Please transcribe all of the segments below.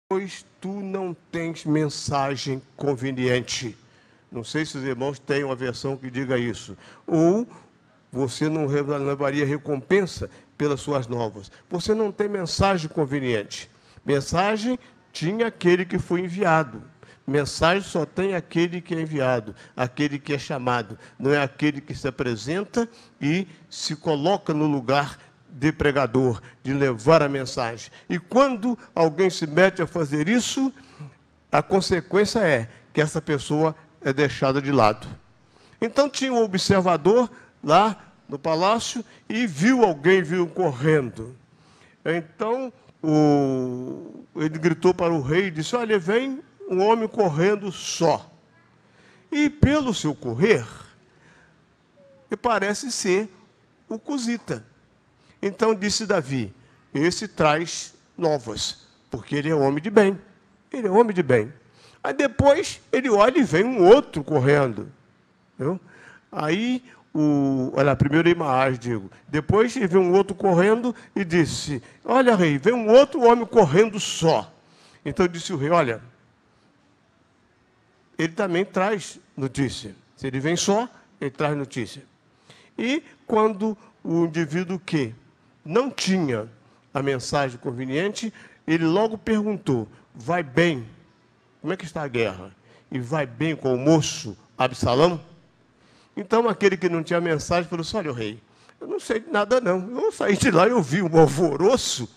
pois tu não tens mensagem conveniente. Não sei se os irmãos têm uma versão que diga isso. Ou você não levaria recompensa pelas suas novas. Você não tem mensagem conveniente. Mensagem tinha aquele que foi enviado. Mensagem só tem aquele que é enviado, aquele que é chamado. Não é aquele que se apresenta e se coloca no lugar de pregador, de levar a mensagem. E quando alguém se mete a fazer isso, a consequência é que essa pessoa é deixada de lado. Então tinha um observador lá no palácio e viu alguém vir correndo. Então ele gritou para o rei e disse: olha, vem um homem correndo só. E pelo seu correr, parece ser o Cusita. Então disse Davi: esse traz novas, porque ele é homem de bem. Ele é homem de bem. Aí depois ele olha e vem um outro correndo. Viu? Aí, olha, primeiro Imaás, digo. Depois ele vê um outro correndo e disse: olha, rei, vem um outro homem correndo só. Então disse o rei: olha, ele também traz notícia. Se ele vem só, ele traz notícia. E quando o indivíduo que não tinha a mensagem conveniente, ele logo perguntou: vai bem? Como é que está a guerra? E vai bem com o moço Absalão? Então aquele que não tinha mensagem falou assim: olha, o rei, eu não sei de nada não. Eu saí de lá e eu vi um alvoroço,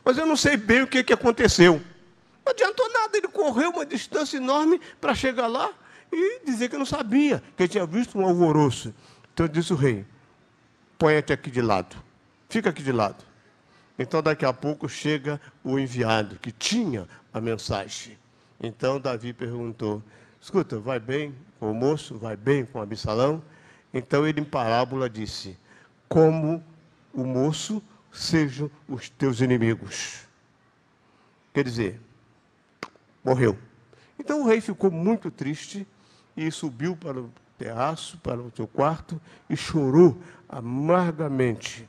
mas eu não sei bem o que aconteceu. Não adiantou nada, ele correu uma distância enorme para chegar lá e dizer que não sabia, que ele tinha visto um alvoroço. Então disse o rei: põe-te aqui de lado, fica aqui de lado. Então daqui a pouco chega o enviado, que tinha a mensagem. Então Davi perguntou: escuta, vai bem com o moço? Vai bem com Absalão? Então ele em parábola disse: como o moço sejam os teus inimigos. Quer dizer, morreu. Então o rei ficou muito triste e subiu para o terraço, para o seu quarto, e chorou amargamente.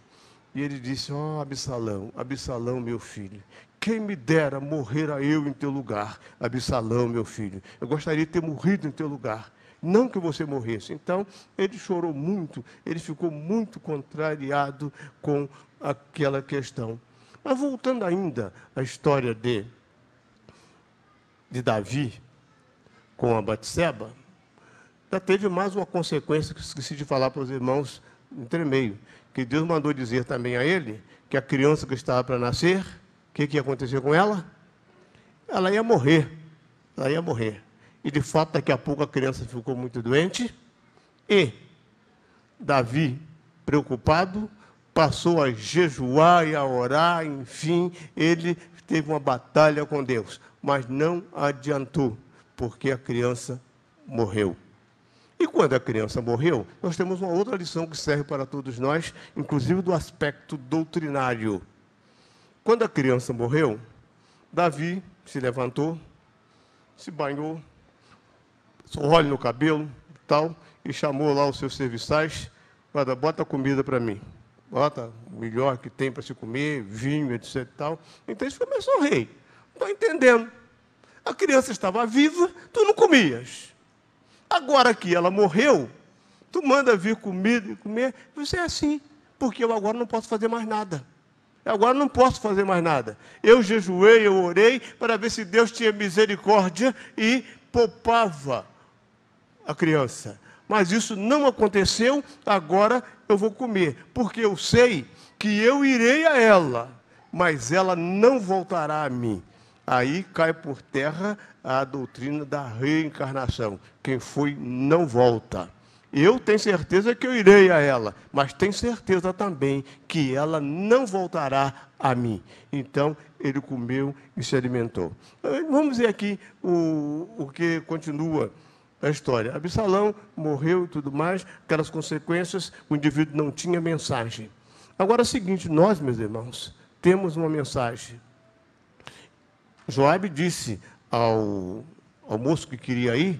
E ele disse: ó, Absalão, Absalão, meu filho, quem me dera morrer a eu em teu lugar. Absalão, meu filho, eu gostaria de ter morrido em teu lugar, não que você morresse. Então, ele chorou muito, ele ficou muito contrariado com aquela questão. Mas voltando ainda à história de Davi com a Batseba, já teve mais uma consequência que esqueci de falar para os irmãos entre meio, que Deus mandou dizer também a ele que a criança que estava para nascer, o que ia acontecer com ela? Ela ia morrer. Ela ia morrer. E, de fato, daqui a pouco a criança ficou muito doente e Davi, preocupado, passou a jejuar e a orar, enfim, ele teve uma batalha com Deus, mas não adiantou, porque a criança morreu. E quando a criança morreu, nós temos uma outra lição que serve para todos nós, inclusive do aspecto doutrinário. Quando a criança morreu, Davi se levantou, se banhou, óleo no cabelo tal, e chamou lá os seus serviçais: bota comida para mim, bota o melhor que tem para se comer, vinho, etc. Tal. Então ele começou: rei, não estou entendendo. A criança estava viva, tu não comias. Agora que ela morreu, tu manda vir comida e comer. Você é assim, porque eu agora não posso fazer mais nada. Agora não posso fazer mais nada. Eu jejuei, eu orei para ver se Deus tinha misericórdia e poupava a criança. Mas isso não aconteceu, agora eu vou comer, porque eu sei que eu irei a ela, mas ela não voltará a mim. Aí cai por terra a doutrina da reencarnação. Quem foi não volta. Eu tenho certeza que eu irei a ela, mas tenho certeza também que ela não voltará a mim. Então, ele comeu e se alimentou. Vamos ver aqui o que continua a história. Absalão morreu e tudo mais, aquelas consequências, o indivíduo não tinha mensagem. Agora é o seguinte: nós, meus irmãos, temos uma mensagem. Joabe disse ao moço que queria ir: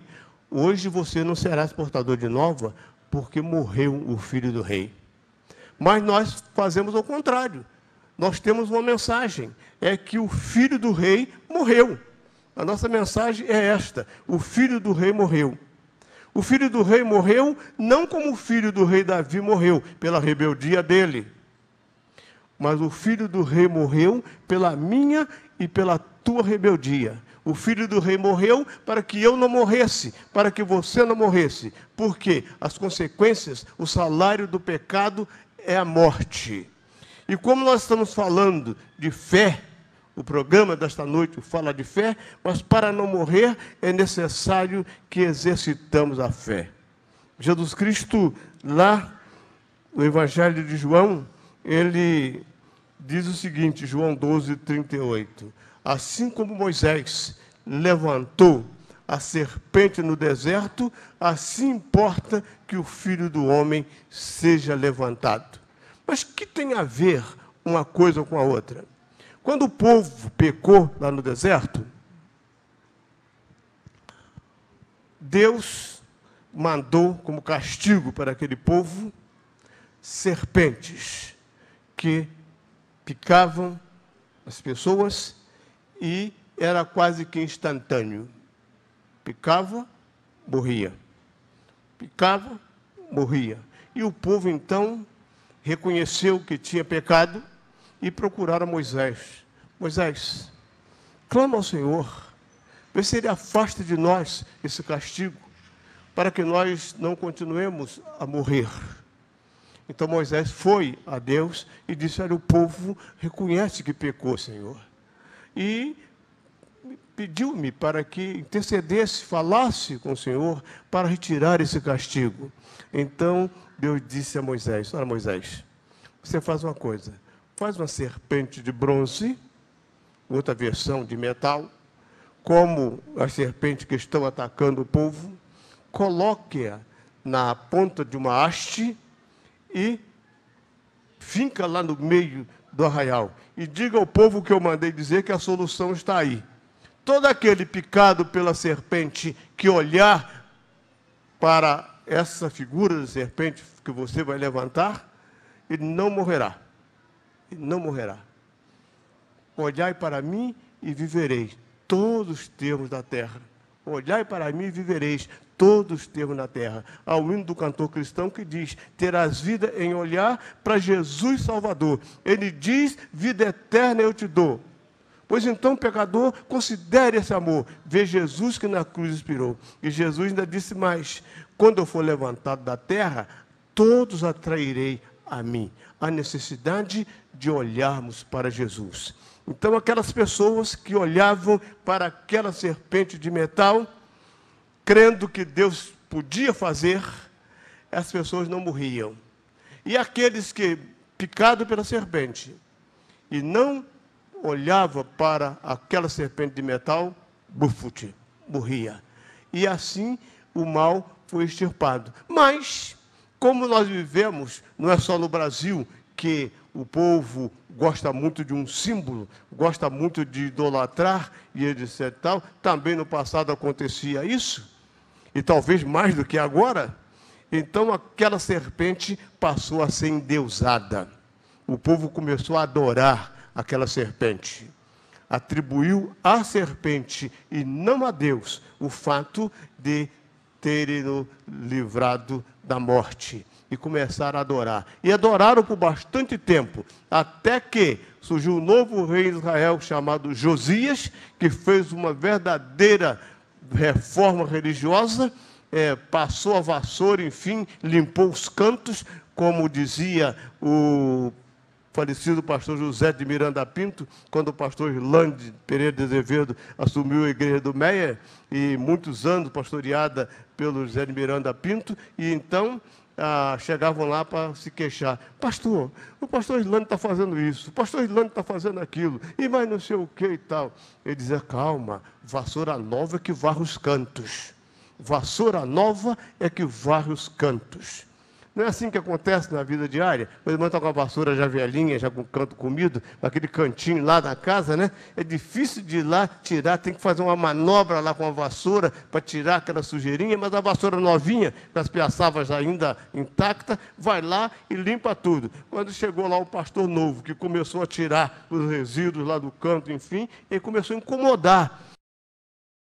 hoje você não será portador de nova, porque morreu o filho do rei. Mas nós fazemos o contrário. nós temos uma mensagem, é que o filho do rei morreu. A nossa mensagem é esta: o filho do rei morreu. O filho do rei morreu não como o filho do rei Davi morreu, pela rebeldia dele. Mas o filho do rei morreu pela minha e pela tua rebeldia. O filho do rei morreu para que eu não morresse, para que você não morresse. Porque as consequências, o salário do pecado é a morte. E como nós estamos falando de fé, o programa desta noite fala de fé, mas para não morrer é necessário que exercitamos a fé. Jesus Cristo, lá no Evangelho de João, ele diz o seguinte, João 12, 38. Assim como Moisés levantou a serpente no deserto, assim importa que o Filho do Homem seja levantado. Mas que tem a ver uma coisa com a outra? Quando o povo pecou lá no deserto, Deus mandou como castigo para aquele povo serpentes que picavam as pessoas e era quase que instantâneo. Picava, morria. Picava, morria. E o povo, então, reconheceu que tinha pecado e procuraram Moisés. Moisés, clama ao Senhor, vê se Ele afasta de nós esse castigo, para que nós não continuemos a morrer. Então Moisés foi a Deus e disse, olha, o povo reconhece que pecou, Senhor. E pediu-me para que intercedesse, falasse com o Senhor para retirar esse castigo. Então Deus disse a Moisés, olha Moisés, você faz uma coisa, faz uma serpente de bronze, outra versão de metal, como as serpentes que estão atacando o povo, coloque-a na ponta de uma haste e finca lá no meio do arraial. E diga ao povo que eu mandei dizer que a solução está aí. Todo aquele picado pela serpente que olhar para essa figura de serpente que você vai levantar, ele não morrerá. Ele não morrerá. Olhai para mim e vivereis todos os termos da terra. Olhai para mim e vivereis todos os termos da terra. Há um hino do cantor cristão que diz, terás vida em olhar para Jesus Salvador. Ele diz, vida eterna eu te dou. Pois então, pecador, considere esse amor. Vê Jesus que na cruz expirou. E Jesus ainda disse mais, quando eu for levantado da terra, todos atrairei a mim. A necessidade de olharmos para Jesus. Então, aquelas pessoas que olhavam para aquela serpente de metal, crendo que Deus podia fazer, as pessoas não morriam. E aqueles que, picado pela serpente, e não olhava para aquela serpente de metal, bufute, morria. E assim o mal foi extirpado. Mas, como nós vivemos, não é só no Brasil que o povo gosta muito de um símbolo, gosta muito de idolatrar e etc. Tal, também no passado acontecia isso, e talvez mais do que agora. Então aquela serpente passou a ser endeusada. O povo começou a adorar aquela serpente. Atribuiu à serpente e não a Deus o fato de terem livrado da morte. E começaram a adorar. E adoraram por bastante tempo, até que surgiu um novo rei de Israel chamado Josias, que fez uma verdadeira reforma religiosa, passou a vassoura, enfim, limpou os cantos, como dizia o falecido pastor José de Miranda Pinto, quando o pastor Irlande Pereira de Azevedo assumiu a igreja do Meia, e muitos anos pastoreada pelo José de Miranda Pinto, e então chegavam lá para se queixar. Pastor, o pastor Irlande está fazendo isso, o pastor Irlande está fazendo aquilo, e mais não sei o que e tal. Ele dizia, calma, vassoura nova é que varre os cantos. Vassoura nova é que varre os cantos. Não é assim que acontece na vida diária? O irmão está com a vassoura já velhinha, já com o canto comido, com aquele cantinho lá na casa, né? É difícil de ir lá tirar, tem que fazer uma manobra lá com a vassoura para tirar aquela sujeirinha, mas a vassoura novinha, com as piaçavas ainda intactas, vai lá e limpa tudo. Quando chegou lá o pastor novo, que começou a tirar os resíduos lá do canto, enfim, ele começou a incomodar.